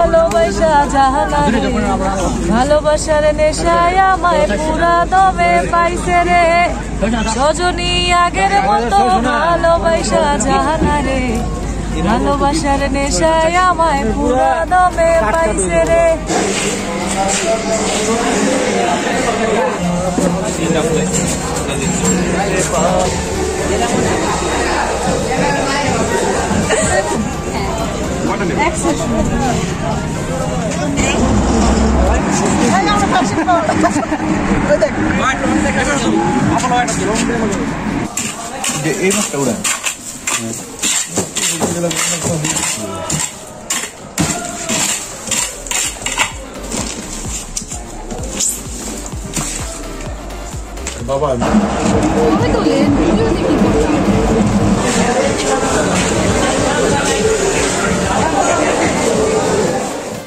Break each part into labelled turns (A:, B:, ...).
A: ভালোবাসা জাহানারে ভালোবাসার নেশায় আমায় পুরা দমে পাইছে রে সজনী আগের মতো ভালোবাসা জাহানারে ভালোবাসার নেশায় আমায় পুরা দমে পাইছে রে
B: এই মাছটা উড়ান বাবা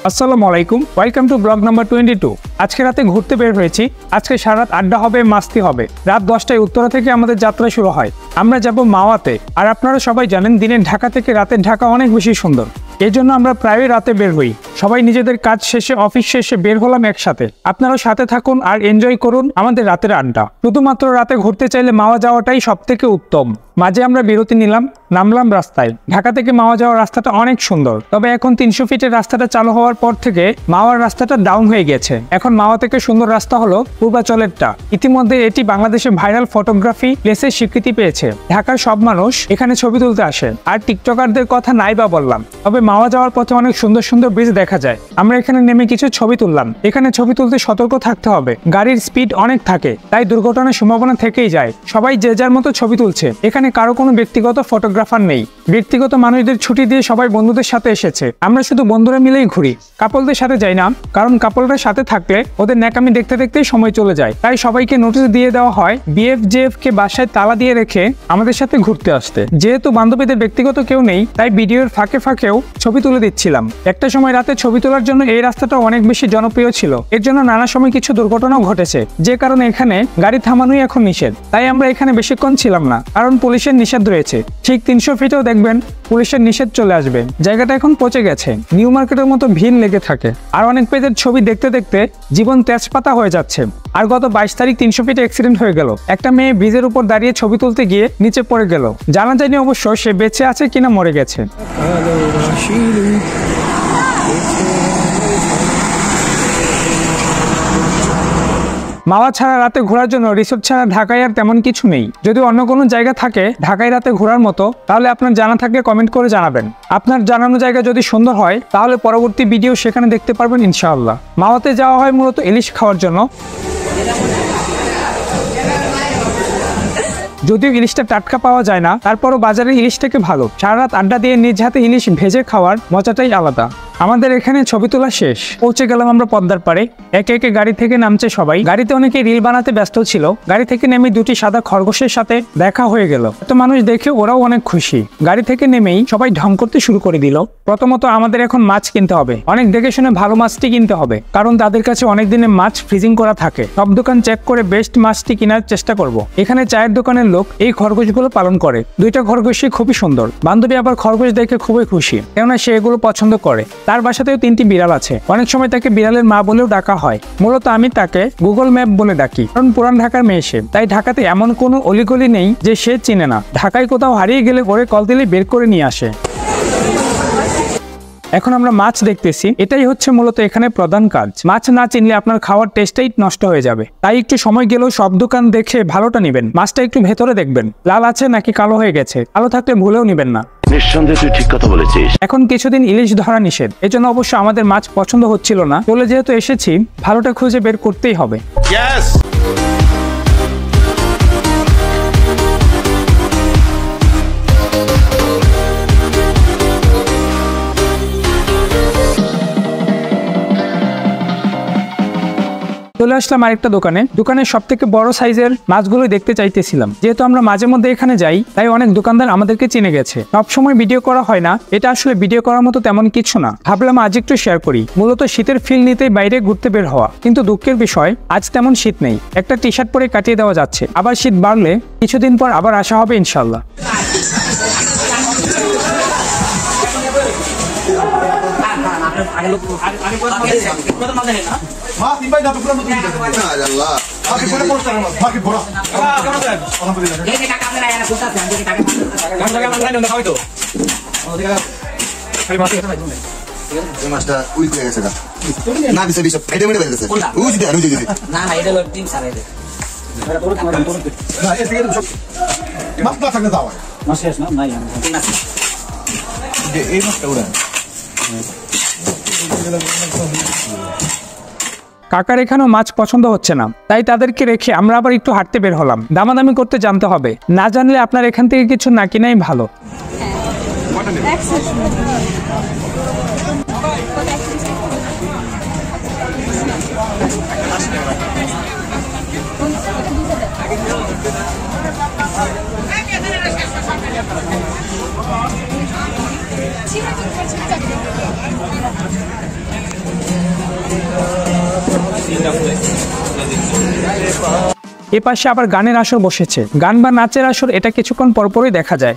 C: আসসালামু আলাইকুম, ওয়েলকাম টু ব্লগ নাম্বার 22। আজকে রাতে ঘুরতে বের হয়েছি। আজকে সারা রাত আড্ডা হবে, মাস্তি হবে। রাত 10টায় উত্তরা থেকে আমাদের যাত্রা শুরু হয়। আমরা যাব মাওয়াতে। আর আপনারা সবাই জানেন দিনের ঢাকা থেকে রাতের ঢাকা অনেক বেশি সুন্দর। এই জন্য আমরা প্রায়ই রাতে বের হই। সবাই নিজেদের কাজ শেষে অফিস শেষে বের হলাম একসাথে। আপনারাও সাথে থাকুন আর এনজয় করুন আমাদের রাতের আড্ডা। শুধুমাত্র রাতে ঘুরতে চাইলে মাওয়া যাওয়াটাই সব থেকে উত্তম। মাঝে আমরা বিরতি নিলাম, নামলাম রাস্তায়। ঢাকা থেকে মাওয়া যাওয়ার রাস্তাটা অনেক সুন্দর, তবে এখন 300 ফিটের রাস্তাটা চালু হওয়ার পর থেকে মাওয়ার রাস্তাটা ডাউন হয়ে গেছে। এখন মাওয়া থেকে সুন্দর রাস্তা হলো পূর্বাচলেরটা। ইতিমধ্যে এটি বাংলাদেশে ভাইরাল ফটোগ্রাফি প্লেসের স্বীকৃতি পেয়েছে। ঢাকার সব মানুষ এখানে ছবি তুলতে আসে, আর টিকটকারদের কথা নাই বা বললাম। তবে মাওয়া যাওয়ার পথে অনেক সুন্দর সুন্দর ব্রিজ দেখা যায়। আমরা এখানে নেমে কিছু ছবি তুললাম। এখানে ছবি তুলতে সতর্ক থাকতে হবে, গাড়ির স্পিড অনেক থাকে, তাই দুর্ঘটনার সম্ভাবনা থেকেই যায়। সবাই যে যার মতো ছবি তুলছে। এখানে কারো কোনো ব্যক্তিগত ফটোগ্রাফার নেই। ব্যক্তিগত মানুষদের ছুটি দিয়ে সবাই বন্ধুদের সাথে এসেছে। আমরা শুধু বন্ধুরা মিলেই ঘুরি, কাপলদের সাথে যাই না, কারণ কাপলরা সাথে থাকলে ওদের ন্যাকামি দেখতে দেখতেই সময় চলে যায়। তাই সবাইকে নোটিশ দিয়ে দেওয়া হয় বিএফজেএফ কে বাসায় তালা দিয়ে রেখে আমাদের সাথে ঘুরতে আসতে। যেহেতু বান্ধবীদের ব্যক্তিগত কেউ নেই, তাই ভিডিওর ফাঁকে ফাঁকেও ছবি তুলে দিচ্ছিলাম। একটা সময় রাতে ছবি তোলার জন্য এই রাস্তাটা অনেক বেশি জনপ্রিয় ছিল। এর জন্য নানা সময় কিছু দুর্ঘটনাও ঘটেছে, যে কারণে এখানে গাড়ি থামানোই এখন নিষেধ। তাই আমরা এখানে বেশিক্ষণ ছিলাম না, কারণ পুলিশের নিষেধ রয়েছে। ঠিক 300 ফিটেও দেখবেন পুলিশের নিষেধ চলে আসবে। জায়গাটা এখন পচে গেছে, নিউ মার্কেটের মতো ভিড় লেগে থাকে। আর অনেক পেজের ছবি দেখতে দেখতে জীবন তেজপাতা হয়ে যাচ্ছে। আর গত 22 তারিখ 300 ফিটে অ্যাক্সিডেন্ট হয়ে গেল। একটা মেয়ে ব্রিজের উপর দাঁড়িয়ে ছবি তুলতে গিয়ে নিচে পড়ে গেল। জানা যায়নি অবশ্য সে বেঁচে আছে কিনা মরে গেছে। মাওয়া ছাড়া রাতে ঘোরার জন্য রিসোর্ট ছাড়া ঢাকায় আর তেমন কিছু নেই। যদি অন্য কোনো জায়গা থাকে ঢাকায় রাতে ঘোরার মতো, তাহলে আপনার জানা থাকলে কমেন্ট করে জানাবেন। আপনার জানানো জায়গা যদি সুন্দর হয়, তাহলে পরবর্তী ভিডিও সেখানে দেখতে পারবেন ইনশাআল্লাহ। মাওয়াতে যাওয়া হয় মূলত ইলিশ খাওয়ার জন্য। যদিও ইলিশটা টাটকা পাওয়া যায় না, তারপরও বাজারের ইলিশ থেকে ভালো। সারা রাত আড্ডা দিয়ে নিজ হাতে ইলিশ ভেজে খাওয়ার মজাটাই আলাদা। আমাদের এখানে ছবি তোলা শেষ, পৌঁছে গেলাম আমরা পদ্মার পাড়ে। একে একে গাড়ি থেকে নামছে সবাই। গাড়িতে অনেকে রিল বানাতে ব্যস্ত ছিল। গাড়ি থেকে নেমে দুটি সাদা খরগোশের সাথে দেখা হয়ে গেল। এত মানুষ দেখে ওরাও অনেক খুশি। গাড়ি থেকে নেমেই সবাই ঢং করতে শুরু করে দিল। প্রথমত আমাদের এখন মাছ কিনতে হবে। অনেক দেখে শুনে ভালো মাছটি কিনতে হবে, কারণ তাদের কাছে অনেক দিনের মাছ ফ্রিজিং করা থাকে। সব দোকান চেক করে বেস্ট মাছটি কেনার চেষ্টা করব। এখানে চায়ের দোকানের লোক এই খরগোশগুলো পালন করে। দুইটা খরগোশই খুবই সুন্দর। বান্ধবী আবার খরগোশ দেখে খুবই খুশি, কেননা সে এগুলো পছন্দ করে। তার বাসাতেও 3টি বিড়াল আছে। অনেক সময় তাকে বিড়ালের মা বলেও ডাকা হয়। মূলত আমি তাকে গুগল ম্যাপ বলে ডাকি, কারণ পুরান ঢাকার মেয়ে সে। তাই ঢাকাতে এমন কোনো অলিগলি নেই যে সে চিনে না। ঢাকায় কোথাও হারিয়ে গেলে ওরে কল দিলে বের করে নিয়ে আসে। এখন আমরা মাছ দেখতেছি, এটাই হচ্ছে মূলত এখানে প্রধান কাজ। মাছ না চিনলে আপনার খাওয়ার টেস্টটাই নষ্ট হয়ে যাবে। তাই একটু সময় গেলেও সব দোকান দেখে ভালোটা নেবেন। মাছটা একটু ভেতরে দেখবেন, লাল আছে নাকি কালো হয়ে গেছে। কালো থাকলে ভুলেও নেবেন না।
D: নিঃসন্দেহে তুই ঠিক কথা বলেছিস।
C: এখন কিছুদিন ইলিশ ধরা নিষেধ, এজন্য অবশ্য আমাদের মাছ পছন্দ হচ্ছিল না। চলে যেহেতু এসেছি, ভালোটা খুঁজে বের করতেই হবে। চলে আসলাম আরেকটা দোকানে। দোকানের সব থেকে বড় সাইজের মাছগুলো দেখতে চাইতেছিলাম। যেহেতু আমরা মাঝে মধ্যে এখানে যাই, তাই অনেক দোকানদার আমাদেরকে চিনে গেছে। সবসময় ভিডিও করা হয় না, এটা আসলে ভিডিও করার মতো তেমন কিছু না। ভাবলাম আজ একটু শেয়ার করি। মূলত শীতের ফিল নিতেই বাইরে ঘুরতে বের হওয়া, কিন্তু দুঃখের বিষয় আজ তেমন শীত নেই। একটা টি শার্ট পরে কাটিয়ে দেওয়া যাচ্ছে। আবার শীত বাড়লে কিছুদিন পর আবার আসা হবে ইনশাল্লাহ।
E: মাছটা উইল হয়ে গেছে না দিছে দিছে এটা মেরে বেরিয়েছে উই দিতে আর উই দিতে
F: না না এটা টিম সারাই দে
E: না এর থেকে মাছ না থাকলে দাও
F: মাছ শেষ না নাই
B: যে এই মাছটা উড়ান
C: কাকার এখানেও মাছ পছন্দ হচ্ছে না, তাই তাদেরকে রেখে আমরা আবার একটু হাঁটতে বের হলাম। দামাদামি করতে জানতে হবে, না জানলে আপনার এখান থেকে কিছু না কিনাই ভালো। এ পাশে আবার গানের আসর বসেছে। গান বা নাচের আসর এটা কিছুক্ষণ পরপরই দেখা যায়।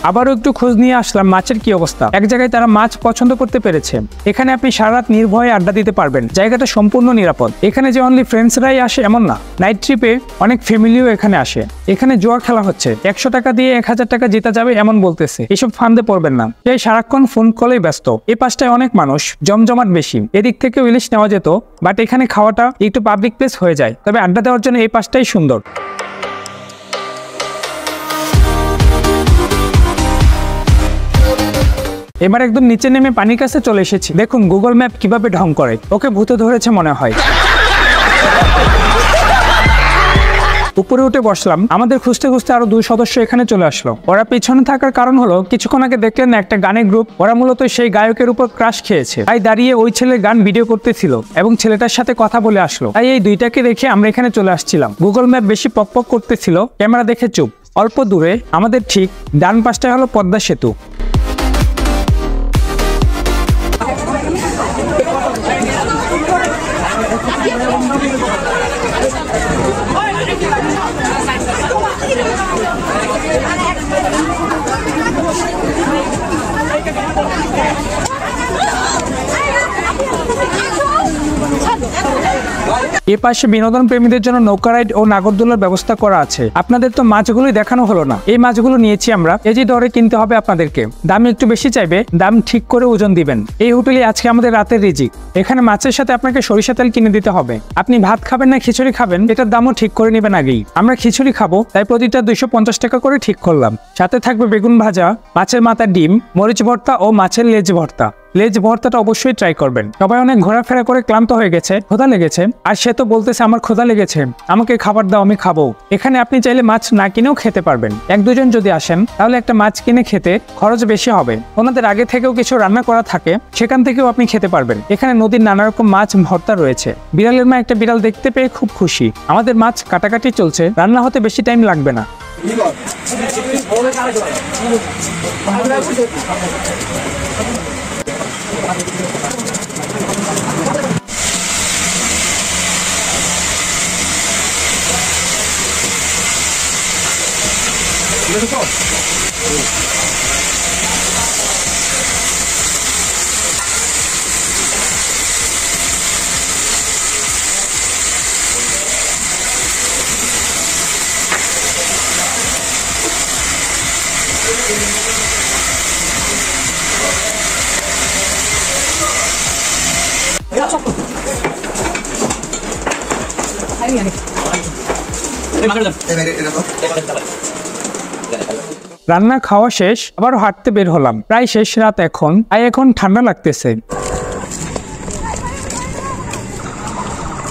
C: আবারও একটু খোঁজ নিয়ে আসলাম মাছের কি অবস্থা। এক জায়গায় তারা মাছ পছন্দ করতে পেরেছে। এখানে আপনি সারা রাত নির্ভয়ে আড্ডা দিতে পারবেন। জায়গাটা সম্পূর্ণ নিরাপদ। এখানে যে অনলি ফ্রেন্ডসরাই আসে এমন না, নাইট ট্রিপে অনেক ফ্যামিলিও এখানে আসে। এখানে জুয়া খেলা হচ্ছে, 100 টাকা দিয়ে 1000 টাকা জেতা যাবে এমন বলতেছে। এসব ফান্দে পড়বেন না, এই সারাক্ষণ ফোন কলেই ব্যস্ত। এই পাশটায় অনেক মানুষ, জমজমাট বেশি। এদিক থেকেও ইলিশ নেওয়া যেত, বাট এখানে খাওয়াটা একটু পাবলিক প্লেস হয়ে যায়। তবে আড্ডা দেওয়ার জন্য এই পাশটাই সুন্দর। এবার একদম নিচে নেমে পানির কাছে চলে এসেছি। দেখুন গুগল ম্যাপ কিভাবে ঢং করে। ওকে ভূতে ধরেছে মনে হয়। উপরে উঠে বসলাম। আমাদের খুঁজতে খুঁজতে আরো 2 সদস্য এখানে চলে আসলো। ওরা পিছনে থাকার কারণ হলো কিছুক্ষণ আগে দেখলেন না একটা গানের গ্রুপ, ওরা মূলত সেই গায়কের উপর ক্রাশ খেয়েছে। তাই দাঁড়িয়ে ওই ছেলের গান ভিডিও করতেছিল এবং ছেলেটার সাথে কথা বলে আসলো। তাই এই দুইটাকে রেখে আমরা এখানে চলে আসছিলাম। গুগল ম্যাপ বেশি পকপক করতেছিল, ক্যামেরা দেখে চুপ। অল্প দূরে আমাদের ঠিক ডান পাশটায় হলো পদ্মা সেতু। এ পাশে বিনোদন প্রেমীদের জন্য নৌকা রাইড ও নাগরদোলার ব্যবস্থা করা আছে। আপনাদের তো মাছগুলোই দেখানো হলো না। এই মাছগুলো নিয়েছি আমরা। এই যে দরে কিনতে হবে আপনাদেরকে। দাম একটু বেশি চাইবে, দাম ঠিক করে ওজন দিবেন। এই হোটেলে আজকে আমাদের রাতের রিজিক। এখানে মাছের সাথে আপনাকে সরিষা তেল কিনে দিতে হবে। আপনি ভাত খাবেন না খিচুড়ি খাবেন, এটার দামও ঠিক করে নেবেন আগেই। আমরা খিচুড়ি খাবো, তাই প্রতিটা 250 টাকা করে ঠিক করলাম। সাথে থাকবে বেগুন ভাজা, মাছের মাথা ডিম, মরিচ ভর্তা ও মাছের লেজ ভর্তা। লেজ ভর্তাটা অবশ্যই ট্রাই করবেন। সবাই অনেক ঘোরাফেরা করে ক্লান্ত হয়ে গেছে, ক্ষুধা লেগেছে। আর সে তো বলতেছে আমার ক্ষুধা লেগেছে, আমাকে খাবার দাও, আমি খাবো। এখানে আপনি চাইলে মাছ না কিনেও খেতে পারবেন। 1-2 জন যদি আসেন তাহলে একটা মাছ কিনে খেতে খরচ বেশি হবে। ওনাদের আগে থেকেও কিছু রান্না করা থাকে, সেখান থেকেও আপনি খেতে পারবেন। এখানে নদীর নানা রকম মাছ ভর্তা রয়েছে। বিড়ালের মা একটা বিড়াল দেখতে পেয়ে খুব খুশি। আমাদের মাছ কাটাকাটি চলছে, রান্না হতে বেশি টাইম লাগবে না। রান্না খাওয়া শেষ, আবারও হাঁটতে বের হলাম। প্রায় শেষ রাত এখন, তাই এখন ঠান্ডা লাগতেছে।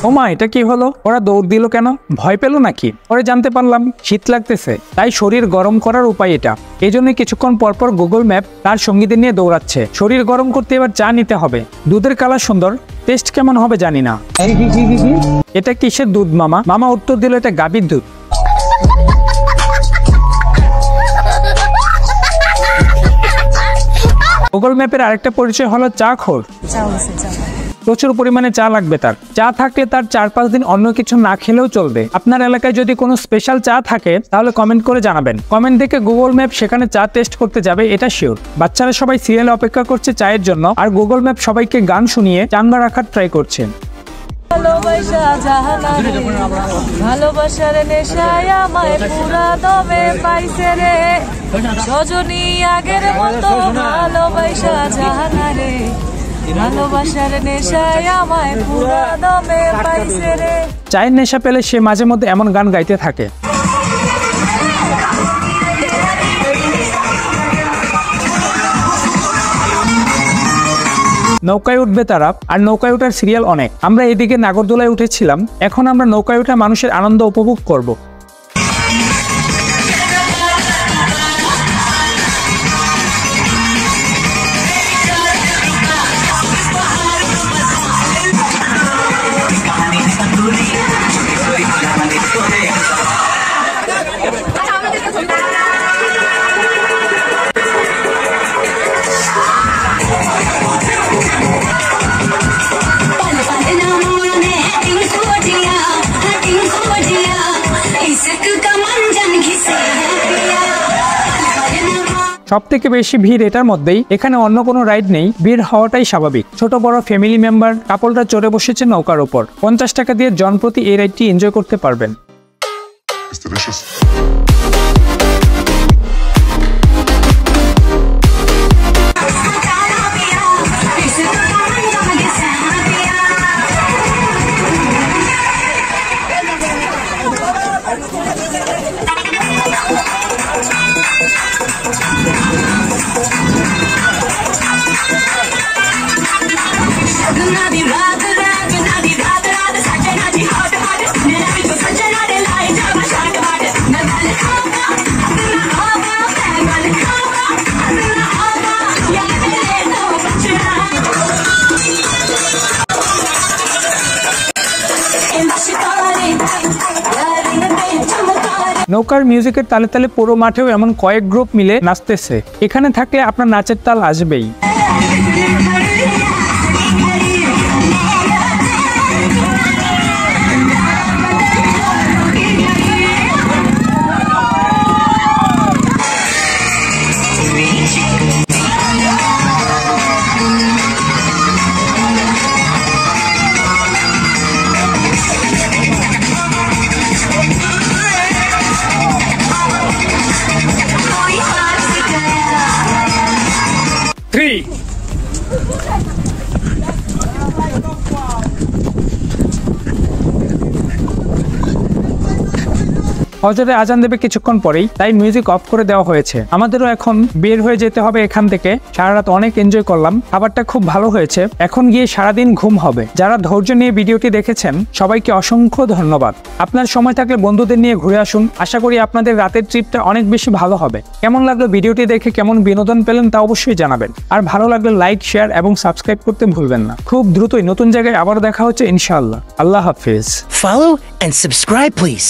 C: ওমা, এটা কি হলো? ওরা দৌড় দিল কেন? ভয় পেল নাকি? পরে জানতে পারলাম শীত লাগতেছে, তাই শরীর গরম করার উপায় এটা। এই জন্য কিছুক্ষণ পরপর গুগল ম্যাপ তার সঙ্গীদের নিয়ে দৌড়াচ্ছে। শরীর গরম করতে এবার চা নিতে হবে। দুধের কালার সুন্দর, টেস্ট কেমন হবে জানি না। এটা কিসের দুধ মামা? মামা উত্তর দিল এটা গাভীর দুধ। গুগল ম্যাপের আরেকটা পরিচয় হলো চা খোর।
A: চা হয়েছে, চা।
C: প্রচুর পরিমাণে চা লাগবে তার। চা থাকলে তার 4-5 দিন অন্য কিছু না খেলেও চলবে। আপনার এলাকায় যদি কোনো স্পেশাল চা থাকে তাহলে কমেন্ট করে জানাবেন। কমেন্ট দেখে গুগল ম্যাপ সেখানে চা টেস্ট করতে যাবে, এটা শিওর। বাচ্চারা সবাই সিরিয়ালে অপেক্ষা করছে চায়ের জন্য, আর গুগল ম্যাপ সবাইকে গান শুনিয়ে চাঙ্গা রাখার ট্রাই করছে।
A: ভালোবাসা জাহানারে, ভালোবাসার নেশায় আমায় পুরা দমে পাইছে রে। সজনী আগের মতো ভালোবাসা জাহানারে, ভালোবাসার নেশায় আমায় পুরা দমে পাইছে রে।
C: চায়ের নেশা পেলে সে মাঝে মধ্যে এমন গান গাইতে থাকে। নৌকায় উঠবে তারা, আর নৌকায় ওঠার সিরিয়াল অনেক। আমরা এদিকে নাগরদোলায় উঠেছিলাম, এখন আমরা নৌকায় উঠে মানুষের আনন্দ উপভোগ করব। সব থেকে বেশি ভিড় এটার মধ্যেই। এখানে অন্য কোনো রাইড নেই, ভিড় হওয়াটাই স্বাভাবিক। ছোট বড় ফ্যামিলি মেম্বার, কাপলরা চড়ে বসেছে নৌকার উপর। 50 টাকা দিয়ে জনপ্রতি এই রাইডটি এনজয় করতে পারবেন। নৌকার মিউজিকের তালে তালে পুরো মাঠেও এমন কয়েক গ্রুপ মিলে নাচতেছে। এখানে থাকলে আপনার নাচের তাল আসবেই। হজরে আজান দেবে কিছুক্ষণ পরেই, তাই মিউজিক অফ করে দেওয়া হয়েছে। আমাদেরও এখন বের হয়ে যেতে হবে এখান থেকে। সারা রাত অনেক এনজয় করলাম, খাবারটা খুব ভালো হয়েছে। এখন গিয়ে সারাদিন ঘুম হবে। যারা ধৈর্য নিয়ে ভিডিওটি দেখেছেন সবাইকে অসংখ্য ধন্যবাদ। আপনার সময় থাকলে বন্ধুদের নিয়ে ঘুরে আসুন। আশা করি আপনাদের রাতের ট্রিপটা অনেক বেশি ভালো হবে। কেমন লাগলো ভিডিওটি দেখে, কেমন বিনোদন পেলেন তা অবশ্যই জানাবেন। আর ভালো লাগলে লাইক, শেয়ার এবং সাবস্ক্রাইব করতে ভুলবেন না। খুব দ্রুতই নতুন জায়গায় আবার দেখা হচ্ছে ইনশাআল্লাহ। আল্লাহ হাফেজ।
G: Follow and subscribe, please.